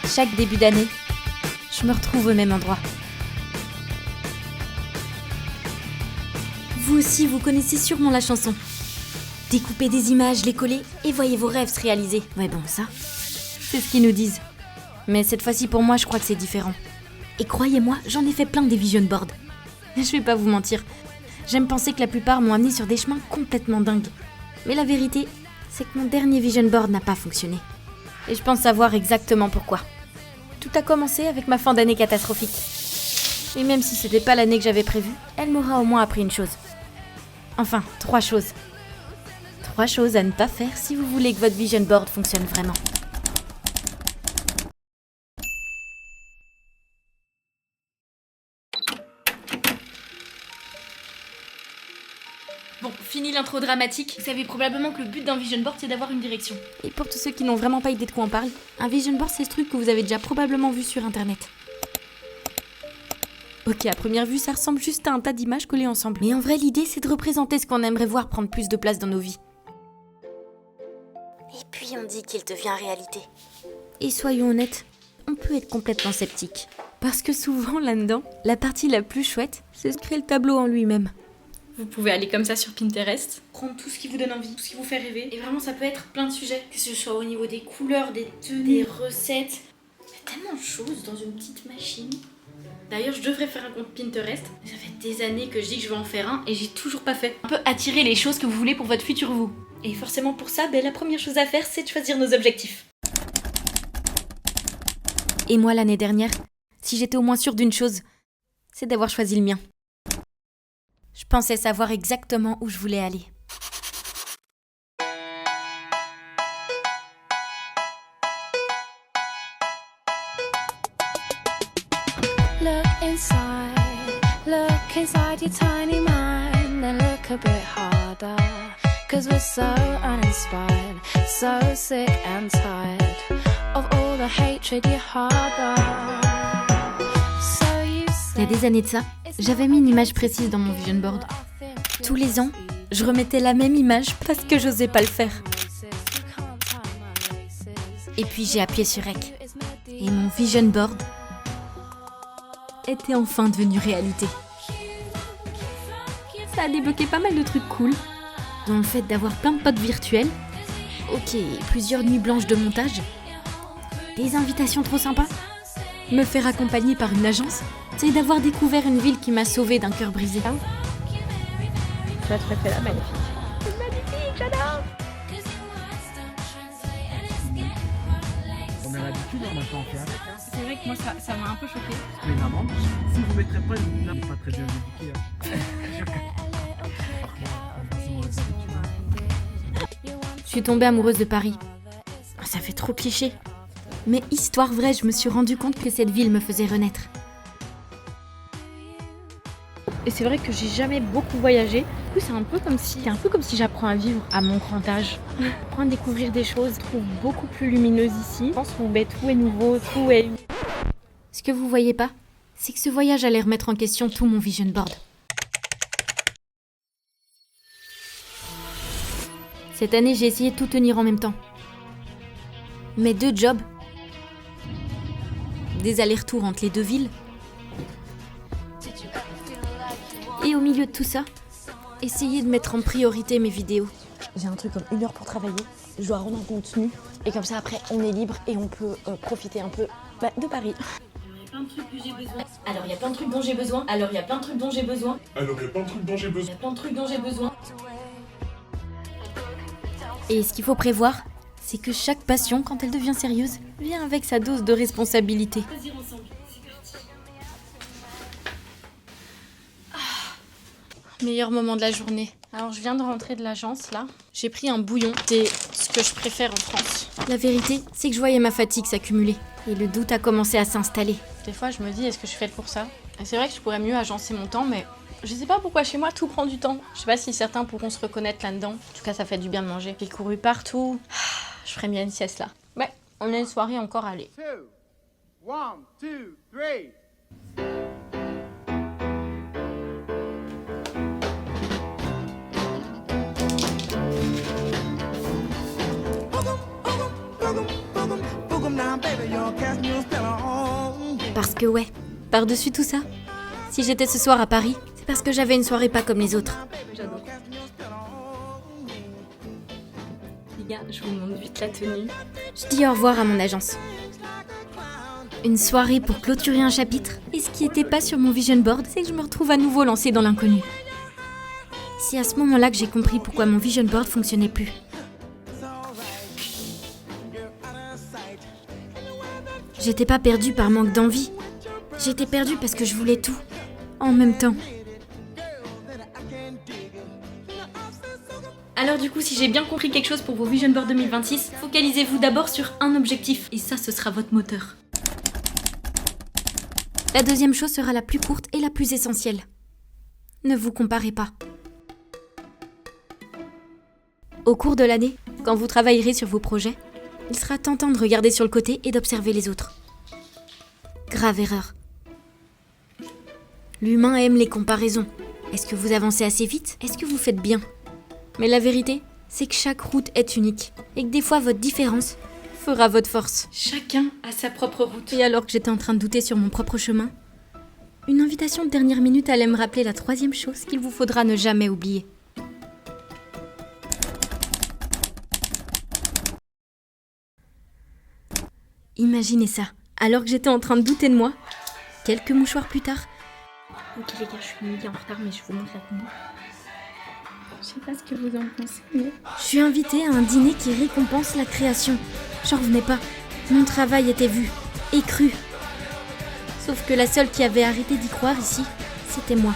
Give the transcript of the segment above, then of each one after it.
Chaque début d'année, je me retrouve au même endroit. Vous aussi, vous connaissez sûrement la chanson. Découpez des images, les coller et voyez vos rêves se réaliser. Ouais bon, ça, c'est ce qu'ils nous disent. Mais cette fois-ci, pour moi, je crois que c'est différent. Et croyez-moi, j'en ai fait plein des vision boards. Je vais pas vous mentir, j'aime penser que la plupart m'ont amené sur des chemins complètement dingues. Mais la vérité, c'est que mon dernier vision board n'a pas fonctionné. Et je pense savoir exactement pourquoi. Tout a commencé avec ma fin d'année catastrophique. Et même si c'était pas l'année que j'avais prévue, elle m'aura au moins appris une chose. Enfin, 3 choses. 3 choses à ne pas faire si vous voulez que votre vision board fonctionne vraiment. Bon, fini l'intro dramatique. Vous savez probablement que le but d'un vision board, c'est d'avoir une direction. Et pour tous ceux qui n'ont vraiment pas idée de quoi on parle, un vision board, c'est ce truc que vous avez déjà probablement vu sur internet. Ok, à première vue, ça ressemble juste à un tas d'images collées ensemble. Mais en vrai, l'idée, c'est de représenter ce qu'on aimerait voir prendre plus de place dans nos vies. Et puis on dit qu'il devient réalité. Et soyons honnêtes, on peut être complètement sceptique. Parce que souvent, là-dedans, la partie la plus chouette, c'est de créer le tableau en lui-même. Vous pouvez aller comme ça sur Pinterest, prendre tout ce qui vous donne envie, tout ce qui vous fait rêver. Et vraiment, ça peut être plein de sujets. Que ce soit au niveau des couleurs, des tenues, des recettes. Il y a tellement de choses dans une petite machine. D'ailleurs, je devrais faire un compte Pinterest. Ça fait des années que je dis que je vais en faire un et j'ai toujours pas fait. On peut attirer les choses que vous voulez pour votre futur vous. Et forcément pour ça, la première chose à faire, c'est de choisir nos objectifs. Et moi, l'année dernière, si j'étais au moins sûre d'une chose, c'est d'avoir choisi le mien. Je pensais savoir exactement où je voulais aller. Look inside your tiny mind, then look a bit harder. 'Cause we're so uninspired, so sick and tired of all the hatred you harbor. Il y a des années de ça, j'avais mis une image précise dans mon vision board. Tous les ans, je remettais la même image parce que j'osais pas le faire. Et puis j'ai appuyé sur Rec. Et mon vision board était enfin devenu réalité. Ça a débloqué pas mal de trucs cool, dont le fait d'avoir plein de potes virtuels, ok, plusieurs nuits blanches de montage, des invitations trop sympas, me faire accompagner par une agence, c'est d'avoir découvert une ville qui m'a sauvée d'un cœur brisé. Tu as fait là, magnifique. C'est magnifique, j'adore. On a l'habitude, on a pas en fait avec. C'est vrai que moi ça m'a un peu choqué. Mais une amende, si vous mettrez pas une amende, pas très bien éduqué. Je suis tombée amoureuse de Paris. Ça fait trop cliché. Mais histoire vraie, je me suis rendu compte que cette ville me faisait renaître. Et c'est vrai que j'ai jamais beaucoup voyagé. Du coup, c'est un peu comme si j'apprends à vivre à mon grand âge. J'apprends à découvrir des choses, je trouve beaucoup plus lumineuses ici. Je pense que tout est nouveau, tout est... Ce que vous voyez pas, c'est que ce voyage allait remettre en question tout mon vision board. Cette année, j'ai essayé de tout tenir en même temps. Mes 2 jobs, des allers-retours entre les 2 villes, et au milieu de tout ça, essayer de mettre en priorité mes vidéos. J'ai un truc comme 1 heure pour travailler, je dois rendre un contenu, et comme ça après on est libre et on peut profiter un peu de Paris. Alors il y a plein de trucs dont j'ai besoin. Alors il y a plein de trucs dont j'ai besoin. Alors il y a plein de trucs dont j'ai besoin. Il y a plein de trucs dont j'ai besoin. Et ce qu'il faut prévoir, c'est que chaque passion, quand elle devient sérieuse, vient avec sa dose de responsabilité. Meilleur moment de la journée. Alors je viens de rentrer de l'agence là. J'ai pris un bouillon. C'est ce que je préfère en France. La vérité, c'est que je voyais ma fatigue s'accumuler. Et le doute a commencé à s'installer. Des fois, je me dis, est-ce que je suis faite pour ça? Et c'est vrai que je pourrais mieux agencer mon temps, mais je sais pas pourquoi chez moi tout prend du temps. Je sais pas si certains pourront se reconnaître là-dedans. En tout cas, ça fait du bien de manger. J'ai couru partout. Je ferais bien une sieste là. Ouais, on a une soirée encore à aller. 2, 1, 2, 3. Boogum, boogum, boogum, boogum, boogum now, baby. Parce que ouais, par-dessus tout ça, si j'étais ce soir à Paris, c'est parce que j'avais une soirée pas comme les autres. J'adore. Les gars, je vous montre vite la tenue. Je dis au revoir à mon agence. Une soirée pour clôturer un chapitre, et ce qui était pas sur mon vision board, c'est que je me retrouve à nouveau lancée dans l'inconnu. C'est à ce moment-là que j'ai compris pourquoi mon vision board fonctionnait plus. J'étais pas perdue par manque d'envie. J'étais perdue parce que je voulais tout, en même temps. Alors du coup, si j'ai bien compris quelque chose pour vos Vision Board 2026, focalisez-vous d'abord sur un objectif, et ça, ce sera votre moteur. La deuxième chose sera la plus courte et la plus essentielle. Ne vous comparez pas. Au cours de l'année, quand vous travaillerez sur vos projets, il sera tentant de regarder sur le côté et d'observer les autres. Grave erreur. L'humain aime les comparaisons. Est-ce que vous avancez assez vite? Est-ce que vous faites bien? Mais la vérité, c'est que chaque route est unique et que des fois votre différence fera votre force. Chacun a sa propre route. Et alors que j'étais en train de douter sur mon propre chemin, une invitation de dernière minute allait me rappeler la troisième chose qu'il vous faudra ne jamais oublier. Imaginez ça, alors que j'étais en train de douter de moi, quelques mouchoirs plus tard. Ok les gars, je suis méga en retard, mais je vous montre la tenue. Je sais pas ce que vous en pensez, mais... Je suis invitée à un dîner qui récompense la création. J'en revenais pas. Mon travail était vu et cru. Sauf que la seule qui avait arrêté d'y croire ici, c'était moi.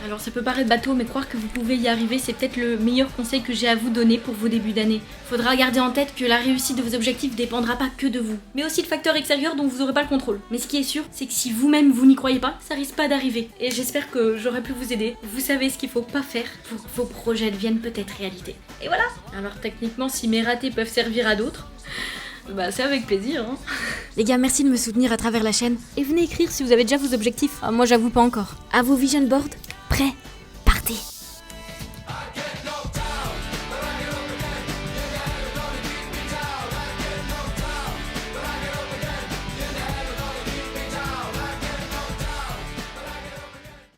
Alors ça peut paraître bateau, mais croire que vous pouvez y arriver, c'est peut-être le meilleur conseil que j'ai à vous donner pour vos débuts d'année. Faudra garder en tête que la réussite de vos objectifs dépendra pas que de vous, mais aussi de facteurs extérieurs dont vous aurez pas le contrôle. Mais ce qui est sûr, c'est que si vous-même vous n'y croyez pas, ça risque pas d'arriver. Et j'espère que j'aurai pu vous aider. Vous savez ce qu'il faut pas faire pour que vos projets deviennent peut-être réalité. Et voilà. Alors techniquement, si mes ratés peuvent servir à d'autres, bah c'est avec plaisir, hein. Les gars, merci de me soutenir à travers la chaîne. Et venez écrire si vous avez déjà vos objectifs. Ah, moi j'avoue pas encore. À vos vision boards, prêts